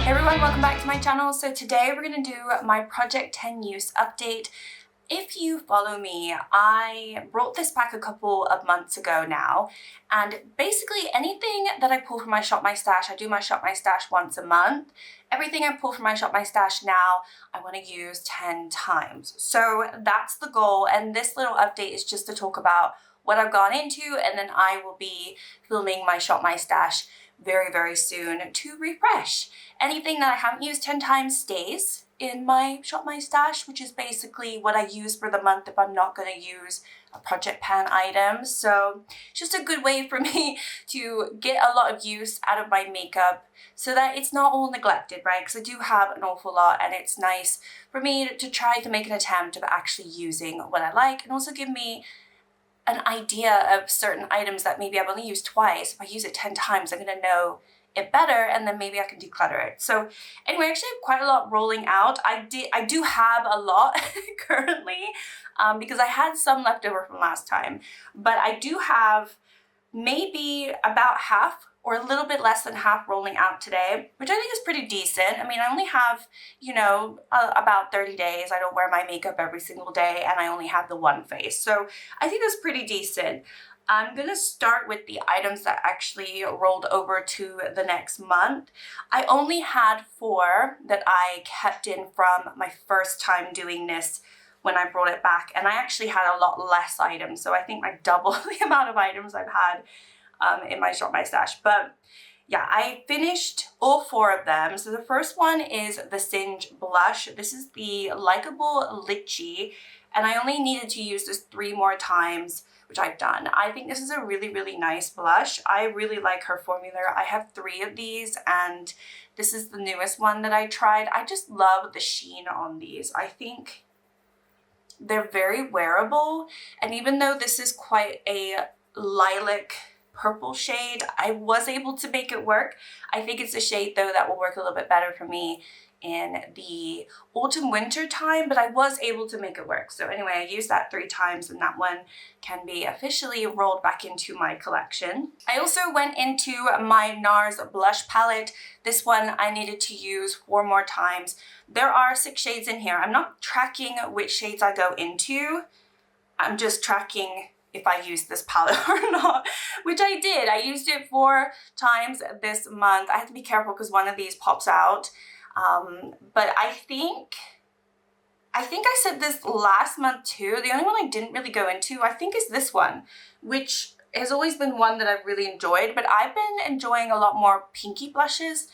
Hey everyone, welcome back to my channel. So today we're going to do my Project 10 use update. If you follow me, I brought this back a couple of months ago now, and basically anything that I pull from my Shop My Stash, I do my Shop My Stash once a month. Everything I pull from my Shop My Stash now, I want to use 10 times. So that's the goal, and this little update is just to talk about what I've gone into, and then I will be filming my Shop My Stash very, very soon to refresh. Anything that I haven't used 10 times stays in my Shop My Stash, which is basically what I use for the month if I'm not going to use a project pan item. So it's just a good way for me to get a lot of use out of my makeup so that it's not all neglected, right? Because I do have an awful lot, and it's nice for me to try to make an attempt of actually using what I like, and also give me an idea of certain items that maybe I've only used twice. If I use it 10 times, I'm going to know it better, and then maybe I can declutter it. So anyway, I actually have quite a lot rolling out. I do have a lot currently because I had some left over from last time, but I do have maybe about half or a little bit less than half rolling out today, which I think is pretty decent. I mean, I only have, you know, about 30 days. I don't wear my makeup every single day, and I only have the one face. So I think that's pretty decent. I'm gonna start with the items that actually rolled over to the next month. I only had 4 that I kept in from my first time doing this when I brought it back, and I actually had a lot less items. So I think I double the amount of items I've had in my Shop My Stash. But yeah, I finished all 4 of them. So the first one is the Singe blush. This is the Likeable Litchi, and I only needed to use this 3 more times, which I've done. I think this is a really, really nice blush. I really like her formula. I have 3 of these, and this is the newest one that I tried. I just love the sheen on these. I think they're very wearable, and even though this is quite a lilac purple shade, I was able to make it work. I think it's a shade though that will work a little bit better for me in the autumn winter time, but I was able to make it work. So anyway, I used that 3 times, and that one can be officially rolled back into my collection. I also went into my NARS blush palette. This one I needed to use 4 more times. There are 6 shades in here. I'm not tracking which shades I go into. I'm just tracking if I use this palette or not, which I did. I used it 4 times this month. I have to be careful because one of these pops out. But I think I said this last month too. The only one I didn't really go into, I think, is this one, which has always been one that I've really enjoyed, but I've been enjoying a lot more pinky blushes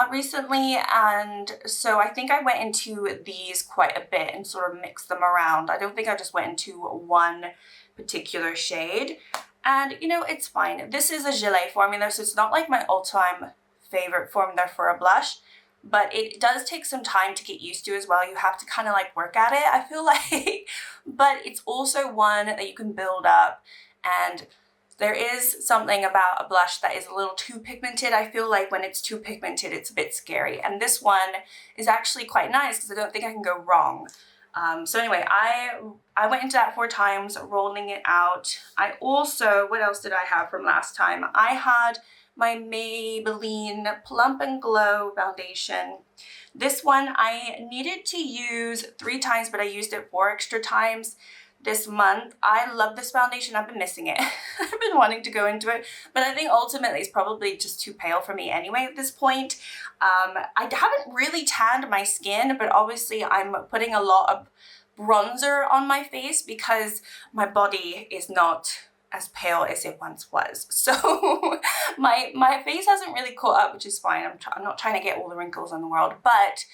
recently, and so I think I went into these quite a bit and sort of mixed them around. I don't think I just went into one particular shade, and you know, it's fine. This is a Gillette formula, so it's not like my all-time favorite formula for a blush, but it does take some time to get used to as well. You have to kind of like work at it, I feel like, but it's also one that you can build up, and there is something about a blush that is a little too pigmented. I feel like when it's too pigmented, it's a bit scary, and this one is actually quite nice because I don't think I can go wrong. So anyway, I went into that 4 times, rolling it out. I also, what else did I have from last time? I had my Maybelline Plump and Glow foundation. This one I needed to use 3 times, but I used it 4 extra times this month. I love this foundation. I've been missing it. I've been wanting to go into it, but I think ultimately it's probably just too pale for me anyway at this point. I haven't really tanned my skin, but obviously I'm putting a lot of bronzer on my face because my body is not as pale as it once was. So my face hasn't really caught up, which is fine. I'm not trying to get all the wrinkles in the world, but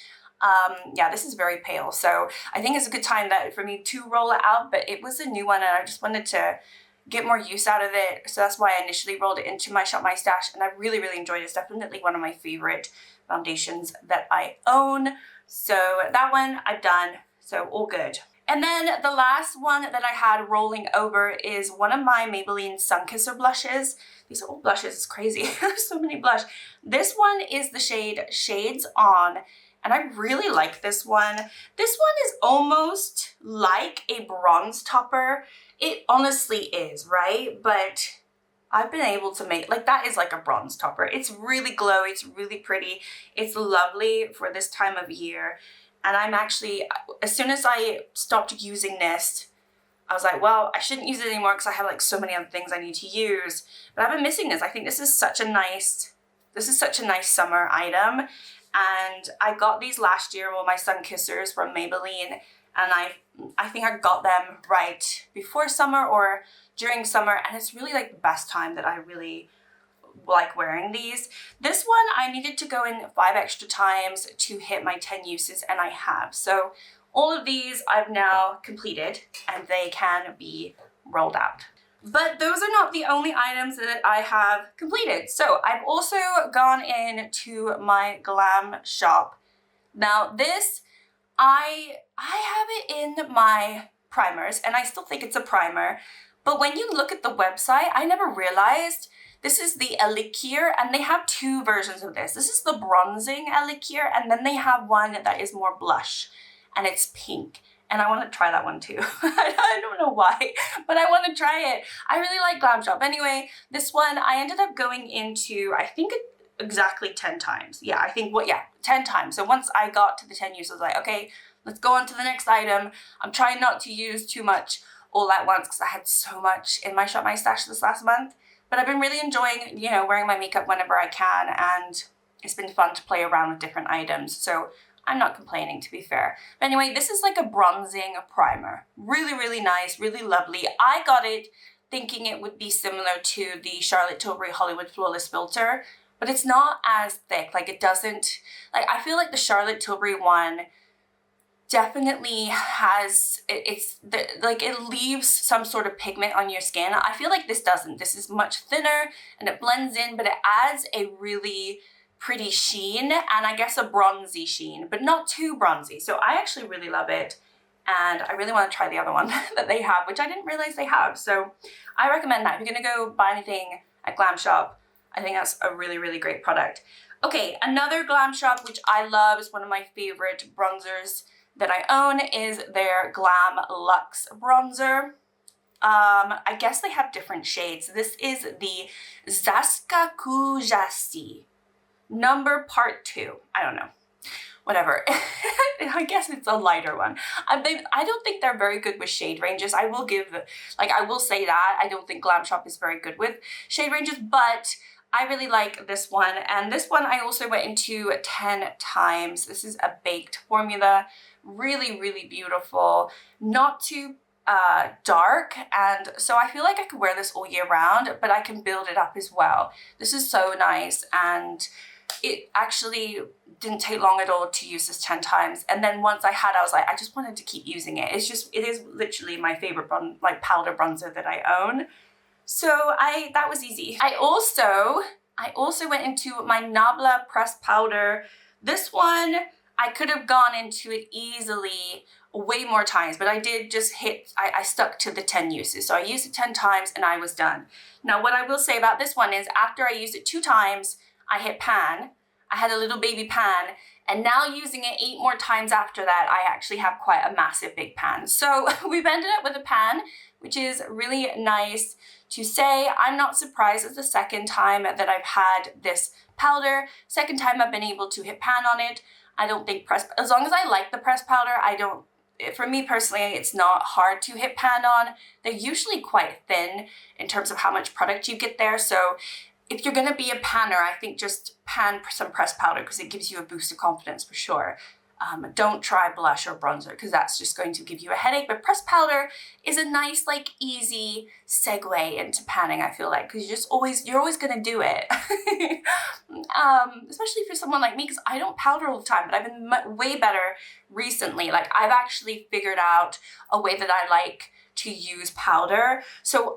yeah, this is very pale. So I think it's a good time for me to roll it out, but it was a new one and I just wanted to get more use out of it. So that's why I initially rolled it into my Shop My Stash, and I really, really enjoyed it. It's definitely one of my favorite foundations that I own. So that one I've done, so all good. And then the last one that I had rolling over is one of my Maybelline Sunkisser blushes. These are all blushes, it's crazy. There's so many blush. This one is the shade Shades On, and I really like this one. This one is almost like a bronze topper. It honestly is, right? But I've been able to make, like, that is like a bronze topper. It's really glowy, it's really pretty, it's lovely for this time of year. And I'm actually, as soon as I stopped using this, I was like, well, I shouldn't use it anymore because I have like so many other things I need to use. But I've been missing this. I think this is such a nice summer item. And I got these last year, well, my sun kissers from Maybelline, and I think I got them right before summer or during summer, and it's really like the best time that I really like wearing these. This one I needed to go in 5 extra times to hit my 10 uses, and I have. So all of these I've now completed and they can be rolled out. But those are not the only items that I have completed. So I've also gone into my Glamshop. Now this, I have it in my primers, and I still think it's a primer. But when you look at the website, I never realized this is the Elixir, and they have 2 versions of this. This is the bronzing Elixir, and then they have one that is more blush, and it's pink. And I want to try that one too. I don't know why, but I want to try it. I really like Glamshop. Anyway, this one I ended up going into, I think exactly 10 times. Yeah, I think, 10 times. So once I got to the 10 uses, I was like, okay, let's go on to the next item. I'm trying not to use too much all at once because I had so much in my Shop My Stash this last month. But I've been really enjoying, you know, wearing my makeup whenever I can, and it's been fun to play around with different items. So I'm not complaining, to be fair. But anyway, this is like a bronzing primer. Really, really nice, really lovely. I got it thinking it would be similar to the Charlotte Tilbury Hollywood Flawless Filter, but it's not as thick. Like, it doesn't, like, I feel like the Charlotte Tilbury one definitely has, it leaves some sort of pigment on your skin. I feel like this doesn't. This is much thinner and it blends in, but it adds a really pretty sheen, and I guess a bronzy sheen, but not too bronzy. So I actually really love it, and I really want to try the other one that they have, which I didn't realize they have. So I recommend that. If you're gonna go buy anything at Glamshop, I think that's a really, really great product. Okay, another Glamshop, which I love, is one of my favorite bronzers that I own, is their Glam Luxe bronzer. I guess they have different shades. This is the Zaskakujasi number part 2. I don't know. Whatever. I guess it's a lighter one. I don't think they're very good with shade ranges. I will say that. I don't think Glamshop is very good with shade ranges, but I really like this one. And this one I also went into 10 times. This is a baked formula. Really, really beautiful. Not too dark, and so I feel like I could wear this all year round, but I can build it up as well. This is so nice, and it actually didn't take long at all to use this 10 times. And then once I was like, I just wanted to keep using it. It is literally my favorite powder bronzer that I own. So that was easy. I also went into my Nabla pressed powder. This one, I could have gone into it easily way more times, but I did just I stuck to the 10 uses. So I used it 10 times and I was done. Now, what I will say about this one is after I used it 2 times, I hit pan. I had a little baby pan, and now using it 8 more times after that, I actually have quite a massive big pan. So we've ended up with a pan, which is really nice to say. I'm not surprised. It's the second time that I've had this powder. Second time I've been able to hit pan on it. I don't think as long as I like the pressed powder, for me personally, it's not hard to hit pan on. They're usually quite thin in terms of how much product you get there. So if you're gonna be a panner, I think just pan some pressed powder because it gives you a boost of confidence for sure. Don't try blush or bronzer because that's just going to give you a headache. But pressed powder is a nice, easy segue into panning, I feel like, because you're always gonna do it. Especially for someone like me, because I don't powder all the time, but I've been way better recently. I've actually figured out a way that I like to use powder. So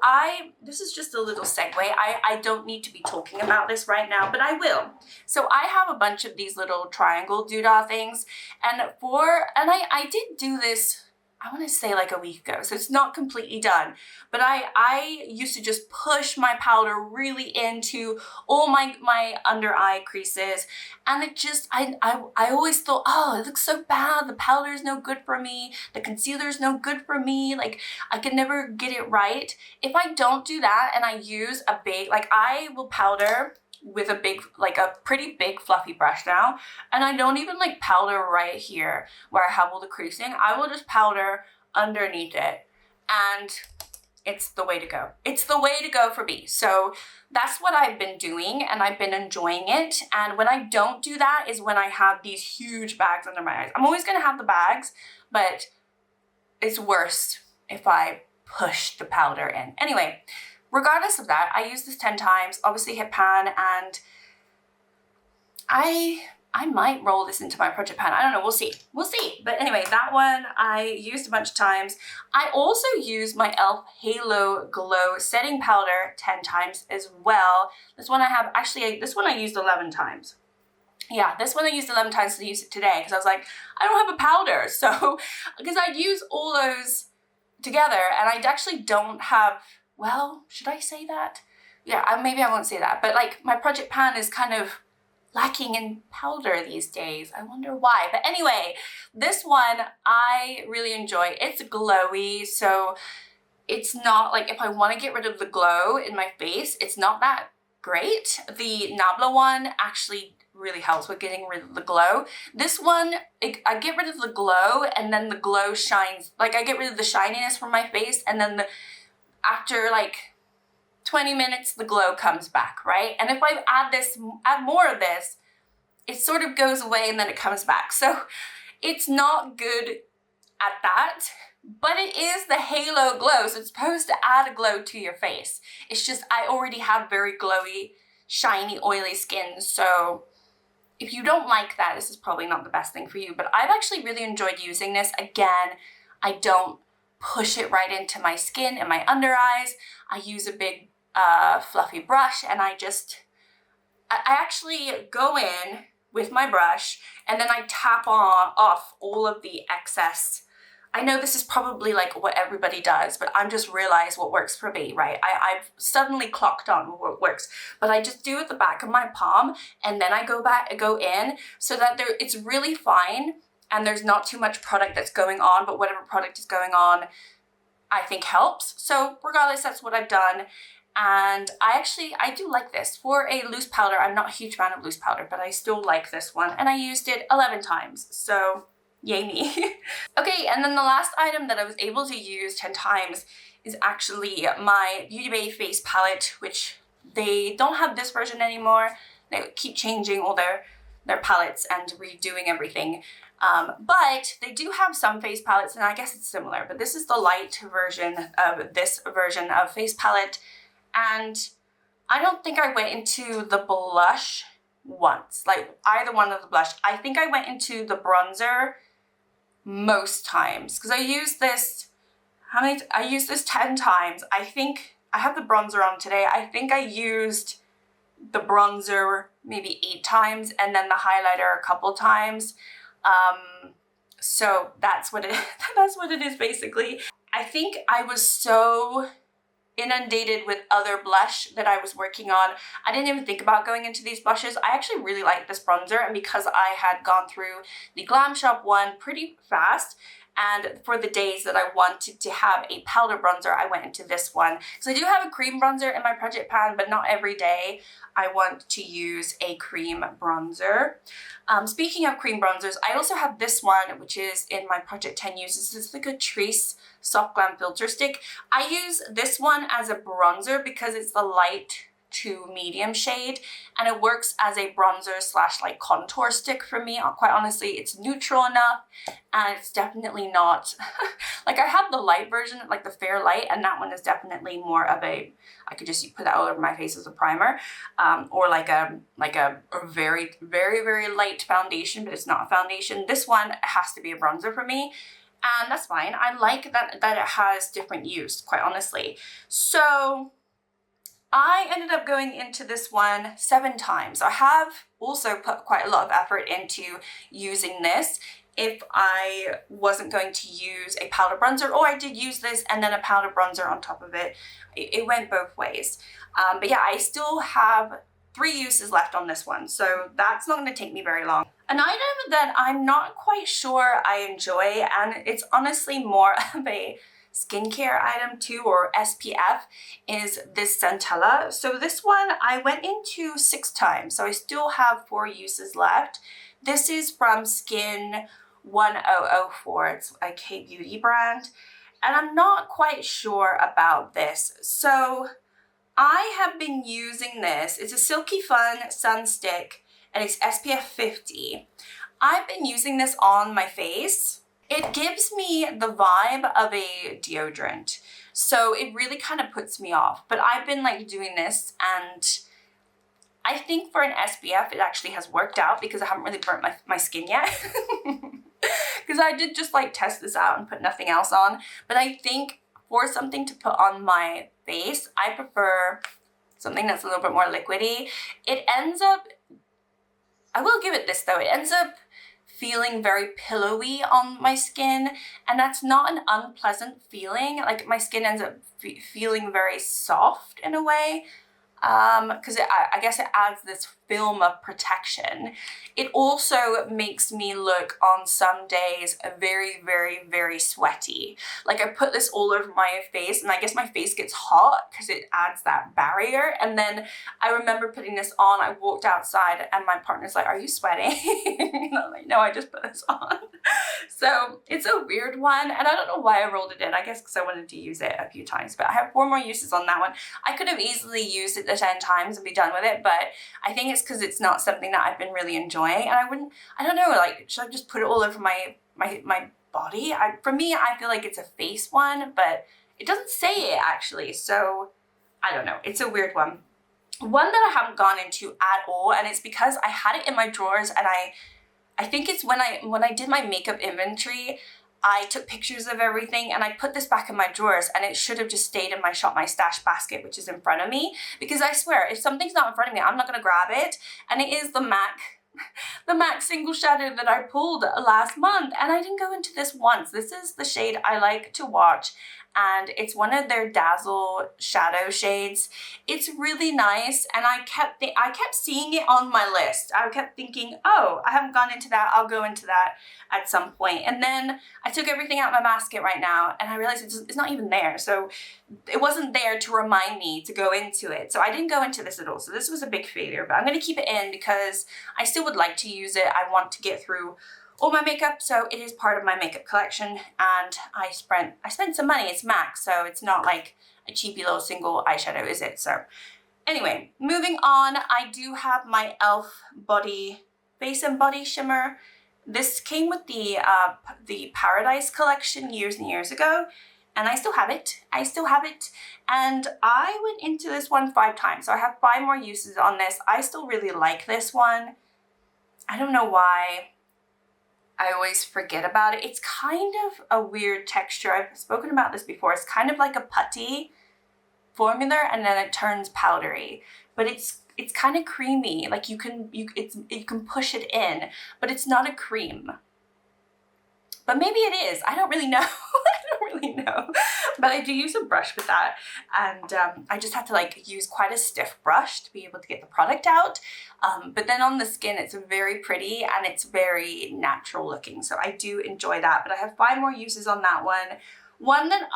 this is just a little segue. I don't need to be talking about this right now, but I will. So I have a bunch of these little triangle doodah things, and I did do this, I want to say like a week ago, so it's not completely done. But I used to just push my powder really into all my under eye creases, and it just, I always thought, oh, it looks so bad. The powder is no good for me. The concealer is no good for me. Like, I can never get it right. If I don't do that and I use a big, like, I will powder with a big, like a pretty big fluffy brush now, and I don't even like powder right here where I have all the creasing. I will just powder underneath it, and it's the way to go. It's the way to go for me. So that's what I've been doing, and I've been enjoying it. And when I don't do that is when I have these huge bags under my eyes. I'm always gonna have the bags, but it's worse if I push the powder in. Anyway, regardless of that, I use this 10 times, obviously hit pan, and I might roll this into my project pan. I don't know, we'll see. We'll see. But anyway, that one I used a bunch of times. I also used my e.l.f. Halo Glow Setting Powder 10 times as well. This one I have, actually, this one I used 11 times. Yeah, this one I used 11 times to use it today because I was like, I don't have a powder. So, because I use all those together, and I actually don't have, well, should I say that? Yeah, maybe I won't say that, but like my project pan is kind of lacking in powder these days. I wonder why. But anyway, this one I really enjoy. It's glowy, so it's not like, if I want to get rid of the glow in my face, it's not that great. The Nabla one actually really helps with getting rid of the glow. This one, I get rid of the glow, and then the glow shines. Like, I get rid of the shininess from my face, and then after like 20 minutes, the glow comes back, right? And if I add more of this, it sort of goes away and then it comes back. So it's not good at that, but it is the Halo Glow, so it's supposed to add a glow to your face. It's just, I already have very glowy, shiny, oily skin, so if you don't like that, this is probably not the best thing for you. But I've actually really enjoyed using this. Again, I don't push it right into my skin and my under eyes. I use a big fluffy brush, and I actually go in with my brush, and then I tap off all of the excess. I know this is probably like what everybody does, but I'm just realized what works for me, right? I've suddenly clocked on what works, but I just do it at the back of my palm, and then I go in so that it's really fine, and there's not too much product that's going on, but whatever product is going on, I think helps. So regardless, that's what I've done. And I do like this. For a loose powder, I'm not a huge fan of loose powder, but I still like this one. And I used it 11 times, so yay me. Okay, and then the last item that I was able to use 10 times is actually my Beautifier face palette, which they don't have this version anymore. They keep changing all their palettes and redoing everything. But they do have some face palettes, and I guess it's similar, but this is the light version of this version of face palette. And I don't think I went into the blush once, like either one of the blush. I think I went into the bronzer most times, because I used this, I used this 10 times. I think I have the bronzer on today. I think I used the bronzer maybe 8 times, and then the highlighter a couple times. So that's what it is basically. I think I was so inundated with other blush that I was working on, I didn't even think about going into these blushes. I actually really like this bronzer, and because I had gone through the Glamshop one pretty fast, and for the days that I wanted to have a powder bronzer, I went into this one. So I do have a cream bronzer in my project pan, but not every day I want to use a cream bronzer. Speaking of cream bronzers, I also have this one, which is in my Project 10 uses. This is like a Trace Soft Glam Filter Stick. I use this one as a bronzer because it's the light to medium shade, and it works as a bronzer slash like contour stick for me. Quite honestly, it's neutral enough, and it's definitely not like, I have the light version, like the fair light, and that one is definitely more of a, I could just put that all over my face as a primer, or like a very, very, very light foundation, but it's not a foundation. This one has to be a bronzer for me, and that's fine. I like that it has different use, quite honestly. So I ended up going into this one 7 times. I have also put quite a lot of effort into using this. if I wasn't going to use a powder bronzer, or I did use this and then a powder bronzer on top of it. It went both ways. But yeah, I still have 3 uses left on this one, so that's not going to take me very long. An item that I'm not quite sure I enjoy, and it's honestly more of a skincare item too, or SPF, is this Centella. So this one I went into 6 times, so I still have 4 uses left. This is from Skin 1004. It's a K-beauty brand, and I'm not quite sure about this. So I have been using this. It's a Silky Fun Sun Stick, and it's SPF 50. I've been using this on my face. It gives me the vibe of a deodorant, so it really kind of puts me off. But I've been like doing this, and I think for an SPF, it actually has worked out because I haven't really burnt my skin yet. Because I did just like test this out and put nothing else on. But I think for something to put on my face, I prefer something that's a little bit more liquidy. It ends up, I will give it this though, it ends up feeling very pillowy on my skin, and that's not an unpleasant feeling. Like my skin ends up feeling very soft in a way. Because I guess it adds this film of protection. It also makes me look on some days very, very, very sweaty. Like I put this all over my face, and I guess my face gets hot because it adds that barrier. And then I remember putting this on, I walked outside and my partner's like, "Are you sweating?" And I'm like, "No, I just put this on." So it's a weird one, and I don't know why I rolled it in. I guess because I wanted to use it a few times, but I have 4 more uses on that one. I could have easily used it the 10 times and be done with it, but I think it's because it's not something that I've been really enjoying, and I don't know, like, should I just put it all over my body? For me, I feel like it's a face one, but it doesn't say it actually, so I don't know. It's a weird one. One that I haven't gone into at all, and it's because I had it in my drawers, and I think it's when I did my makeup inventory, I took pictures of everything and I put this back in my drawers, and it should have just stayed in my Shop My Stash basket, which is in front of me, because I swear, if something's not in front of me, I'm not gonna grab it. And it is the MAC single shadow that I pulled last month, and I didn't go into this once. This is the shade I like to watch, and it's one of their Dazzle shadow shades. It's really nice, and I kept seeing it on my list. I kept thinking, oh, I haven't gone into that, I'll go into that at some point. And then I took everything out of my basket right now, and I realized it's not even there. So it wasn't there to remind me to go into it. So I didn't go into this at all. So this was a big failure, but I'm gonna keep it in because I still would like to use it. I want to get through all my makeup, so it is part of my makeup collection, and I spent some money. It's MAC, so it's not like a cheapy little single eyeshadow, is it? So anyway, moving on, I do have my e.l.f. Face and Body Shimmer. This came with the Paradise collection years and years ago, and I still have it. And I went into this one 5 times, so I have 5 more uses on this. I still really like this one. I don't know why I always forget about it. It's kind of a weird texture. I've spoken about this before. It's kind of like a putty formula, and then it turns powdery, but it's kind of creamy. Like you can push it in, but it's not a cream. But maybe it is. I don't really know. But I do use a brush with that, and I just have to like use quite a stiff brush to be able to get the product out. But then on the skin, it's very pretty and it's very natural looking. So I do enjoy that. But I have 5 more uses on that one. One that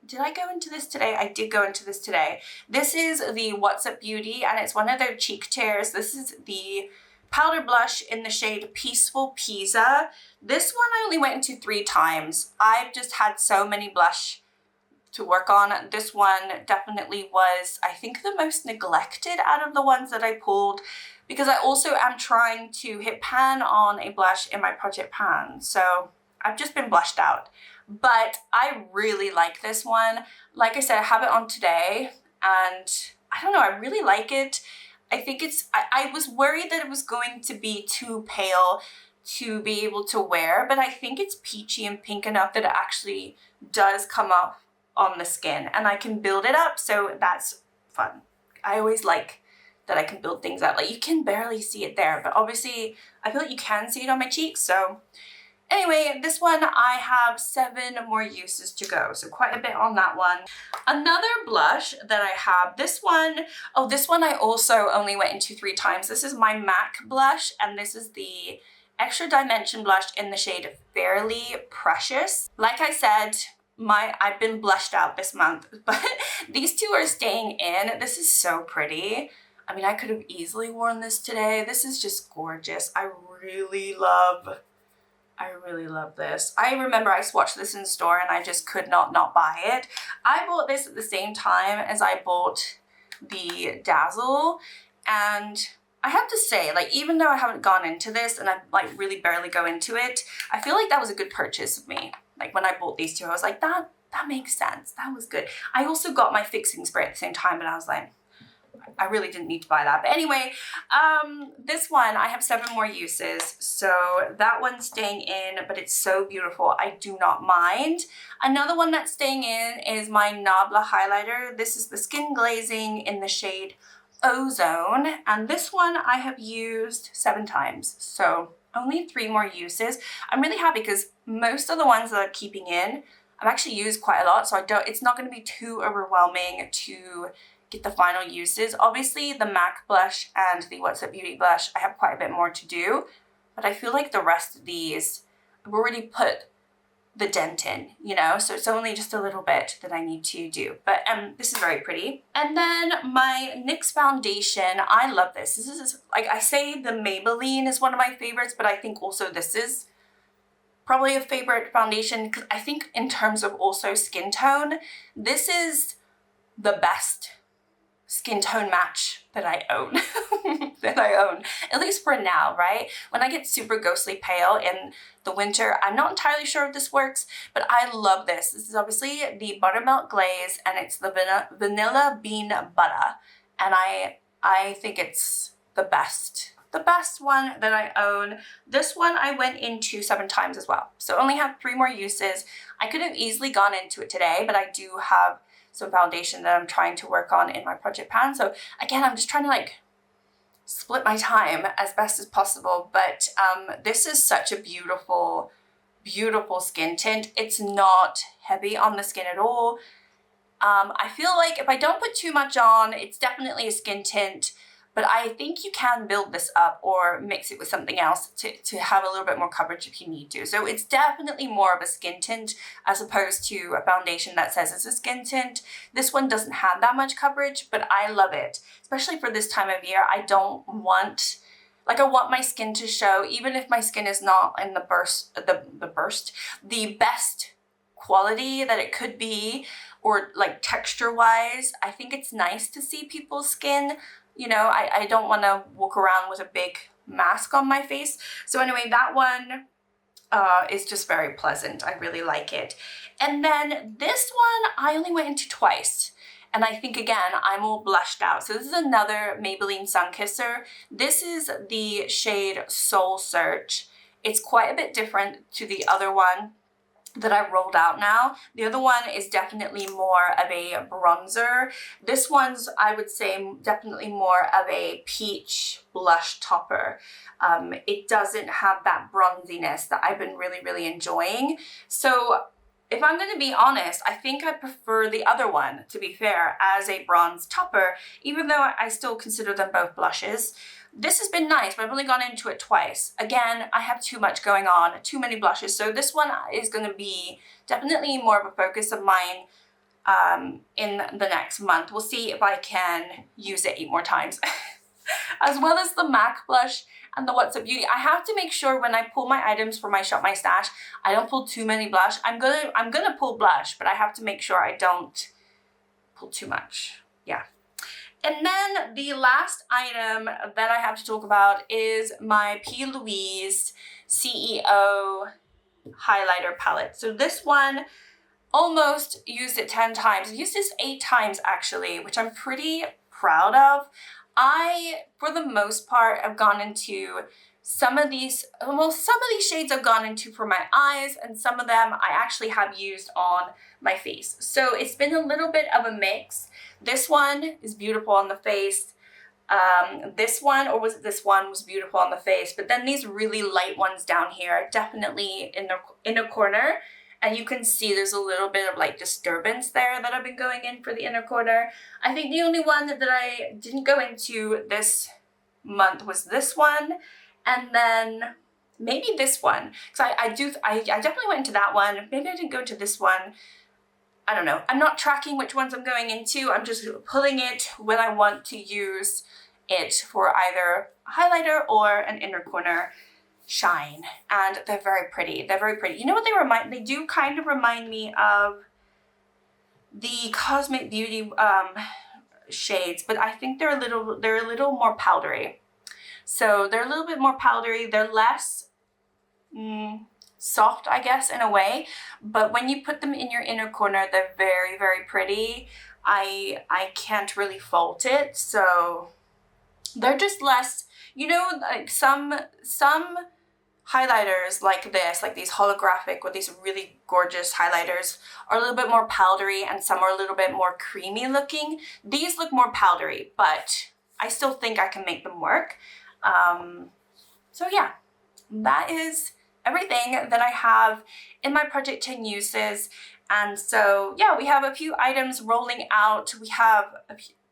did I go into this today? I did go into this today. This is the What's Up Beauty, and it's one of their cheek tears. This is the powder blush in the shade Peaceful Pizza. This one I only went into 3 times. I've just had so many blush to work on. This one definitely was, I think, the most neglected out of the ones that I pulled, because I also am trying to hit pan on a blush in my Project Pan. So I've just been blushed out. But I really like this one. Like I said, I have it on today, and I don't know, I really like it. I think I was worried that it was going to be too pale to be able to wear, but I think it's peachy and pink enough that it actually does come up on the skin, and I can build it up, so that's fun. I always like that I can build things up. Like, you can barely see it there, but obviously I feel like you can see it on my cheeks, so Anyway, this one I have 7 more uses to go, so quite a bit on that one. Another blush that I have, this one I also only went into 3 times. This is my MAC blush, and this is the Extra Dimension blush in the shade Fairly Precious. Like I said, I've been blushed out this month, but these two are staying in. This is so pretty. I mean, I could have easily worn this today. This is just gorgeous. I really love this. I remember I swatched this in store and I just could not buy it. I bought this at the same time as I bought the Dazzle, and I have to say, like, even though I haven't gone into this and I like really barely go into it, I feel like that was a good purchase of me. Like when I bought these two, I was like, that makes sense. That was good. I also got my fixing spray at the same time, and I was like, I really didn't need to buy that. But anyway, this one, I have 7 more uses. So that one's staying in, but it's so beautiful. I do not mind. Another one that's staying in is my Nabla highlighter. This is the Skin Glazing in the shade Ozone. And this one I have used 7 times. So only 3 more uses. I'm really happy because most of the ones that I'm keeping in, I've actually used quite a lot. So it's not going to be too overwhelming to get the final uses. Obviously the MAC blush and the What's Up Beauty blush, I have quite a bit more to do, but I feel like the rest of these, I've already put the dent in, you know, so it's only just a little bit that I need to do. But this is very pretty. And then my NYX foundation, I love this. This is, like I say, the Maybelline is one of my favorites, but I think also this is probably a favorite foundation because I think in terms of also skin tone, this is the best skin tone match that I own, at least for now, right? When I get super ghostly pale in the winter, I'm not entirely sure if this works, but I love this. This is obviously the Buttermilk Glaze, and it's the Vanilla Bean Butter, and I think it's the best one that I own. This one I went into 7 times as well, so only have 3 more uses. I could have easily gone into it today, but I do have some foundation that I'm trying to work on in my project pan. So again, I'm just trying to like split my time as best as possible. But this is such a beautiful, beautiful skin tint. It's not heavy on the skin at all. I feel like if I don't put too much on, it's definitely a skin tint, but I think you can build this up or mix it with something else to have a little bit more coverage if you need to. So it's definitely more of a skin tint as opposed to a foundation that says it's a skin tint. This one doesn't have that much coverage, but I love it, especially for this time of year. I want my skin to show, even if my skin is not in the best quality that it could be, or like texture wise. I think it's nice to see people's skin. You know, I don't want to walk around with a big mask on my face. So anyway, that one is just very pleasant. I really like it. And then this one, I only went into twice. And I think, again, I'm all blushed out. So this is another Maybelline Sun Kisser. This is the shade Soul Search. It's quite a bit different to the other one that I rolled out now. The other one is definitely more of a bronzer. This one's, I would say, definitely more of a peach blush topper. It doesn't have that bronziness that I've been really, really enjoying. So if I'm going to be honest, I think I prefer the other one, to be fair, as a bronze topper, even though I still consider them both blushes. This has been nice, but I've only gone into it twice. Again, I have too much going on, too many blushes. So this one is going to be definitely more of a focus of mine in the next month. We'll see if I can use it 8 more times. As well as the MAC blush and the What's Up Beauty. I have to make sure when I pull my items for my Shop My Stash, I don't pull too many blush. I'm gonna pull blush, but I have to make sure I don't pull too much. Yeah. And then the last item that I have to talk about is my P. Louise CEO highlighter palette. So this one, almost used it 10 times. I used this 8 times actually, which I'm pretty proud of. I, for the most part, have gone into some of these shades I've gone into for my eyes, and some of them I actually have used on my face. So it's been a little bit of a mix. This one is beautiful on the face. This one, or was it this one, was beautiful on the face, but then these really light ones down here, definitely in the inner corner. And you can see there's a little bit of like disturbance there that I've been going in for the inner corner. I think the only one that I didn't go into this month was this one, and then maybe this one, because I definitely went into that one. Maybe I didn't go into this one. I don't know. I'm not tracking which ones I'm going into. I'm just pulling it when I want to use it for either a highlighter or an inner corner shine. And they're very pretty. They're very pretty. You know what they remind? They do kind of remind me of the Cosmic Beauty shades, but I think they're a little more powdery. So they're a little bit more powdery. They're less soft, I guess, in a way. But when you put them in your inner corner, they're very, very pretty. I can't really fault it. So they're just less, you know, like some highlighters like this, like these holographic or these really gorgeous highlighters, are a little bit more powdery, and some are a little bit more creamy looking. These look more powdery, but I still think I can make them work. So yeah, that is everything that I have in my Project 10 uses. And so yeah, we have a few items rolling out. We have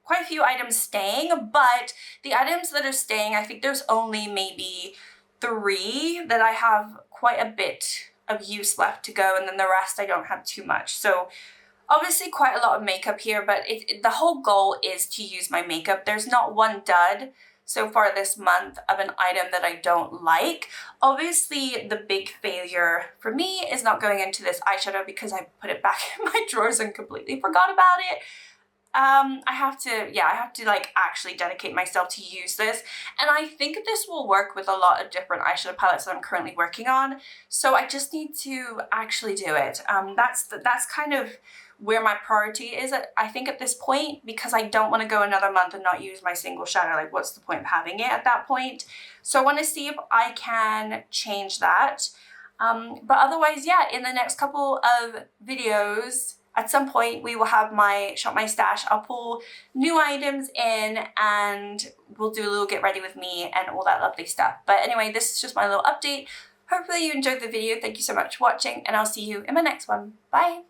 quite a few items staying, but the items that are staying, I think there's only maybe 3 that I have quite a bit of use left to go, and then the rest I don't have too much. So obviously quite a lot of makeup here, but the whole goal is to use my makeup. There's not one dud so far this month of an item that I don't like. Obviously the big failure for me is not going into this eyeshadow because I put it back in my drawers and completely forgot about it. I have to like actually dedicate myself to use this, and I think this will work with a lot of different eyeshadow palettes that I'm currently working on. So I just need to actually do it. That's kind of where my priority is I think at this point, because I don't want to go another month and not use my single shadow. Like, what's the point of having it at that point? So I want to see if I can change that. But otherwise, yeah, in the next couple of videos, at some point we will have my Shop My Stash. I'll pull new items in and we'll do a little get ready with me and all that lovely stuff. But anyway, this is just my little update. Hopefully you enjoyed the video. Thank you so much for watching, and I'll see you in my next one. Bye.